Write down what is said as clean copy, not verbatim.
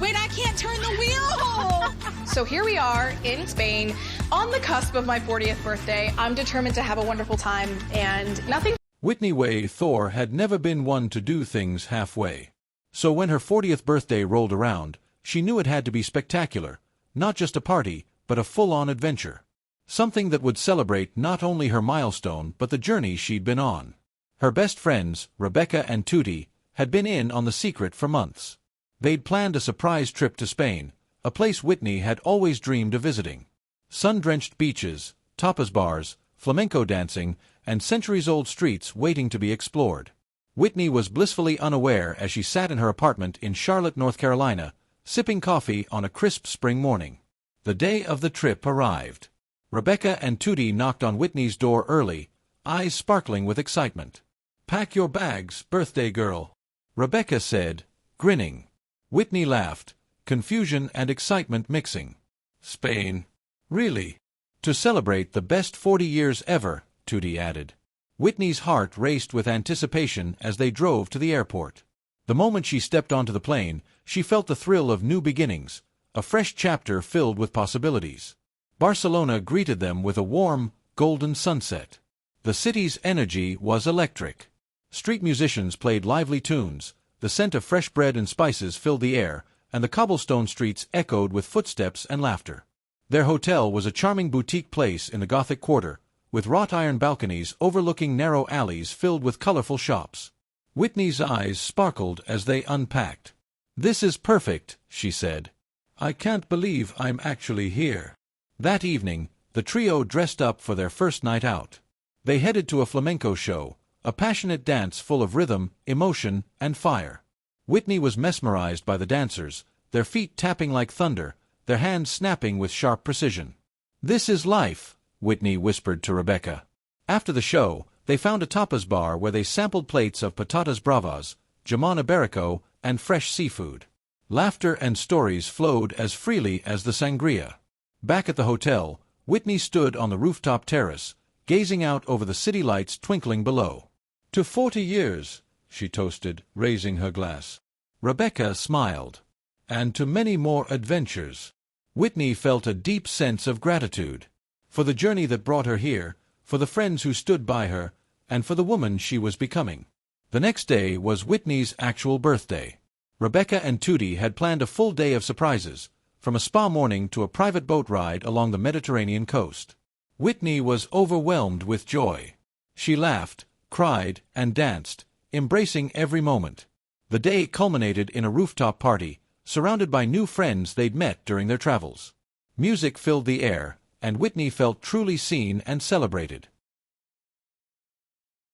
Wait, I can't turn the wheel! So here we are in Spain, on the cusp of my 40th birthday. I'm determined to have a wonderful time, and nothing... Whitney Way Thor had never been one to do things halfway. So when her 40th birthday rolled around, she knew it had to be spectacular, not just a party, but a full-on adventure. Something that would celebrate not only her milestone but the journey she'd been on. Her best friends, Rebecca and Tootie, had been in on the secret for months. They'd planned a surprise trip to Spain, a place Whitney had always dreamed of visiting. Sun-drenched beaches, tapas bars, flamenco dancing, and centuries-old streets waiting to be explored. Whitney was blissfully unaware as she sat in her apartment in Charlotte, North Carolina, sipping coffee on a crisp spring morning. The day of the trip arrived. Rebecca and Tootie knocked on Whitney's door early, eyes sparkling with excitement. "Pack your bags, birthday girl," Rebecca said, grinning. Whitney laughed, confusion and excitement mixing. "Spain? Really? To celebrate the best 40 years ever," Tootie added. Whitney's heart raced with anticipation as they drove to the airport. The moment she stepped onto the plane, she felt the thrill of new beginnings, a fresh chapter filled with possibilities. Barcelona greeted them with a warm, golden sunset. The city's energy was electric. Street musicians played lively tunes, the scent of fresh bread and spices filled the air, and the cobblestone streets echoed with footsteps and laughter. Their hotel was a charming boutique place in the Gothic Quarter, with wrought-iron balconies overlooking narrow alleys filled with colorful shops. Whitney's eyes sparkled as they unpacked. "This is perfect," she said. "I can't believe I'm actually here." That evening, the trio dressed up for their first night out. They headed to a flamenco show, a passionate dance full of rhythm, emotion, and fire. Whitney was mesmerized by the dancers, their feet tapping like thunder, their hands snapping with sharp precision. "This is life," Whitney whispered to Rebecca. After the show, they found a tapas bar where they sampled plates of patatas bravas, jamon iberico, and fresh seafood. Laughter and stories flowed as freely as the sangria. Back at the hotel, Whitney stood on the rooftop terrace, gazing out over the city lights twinkling below. "To 40 years," she toasted, raising her glass. Rebecca smiled. "And to many more adventures." Whitney felt a deep sense of gratitude. For the journey that brought her here, for the friends who stood by her, and for the woman she was becoming. The next day was Whitney's actual birthday. Rebecca and Tootie had planned a full day of surprises, from a spa morning to a private boat ride along the Mediterranean coast. Whitney was overwhelmed with joy. She laughed, cried, and danced, embracing every moment. The day culminated in a rooftop party, surrounded by new friends they'd met during their travels. Music filled the air, and Whitney felt truly seen and celebrated.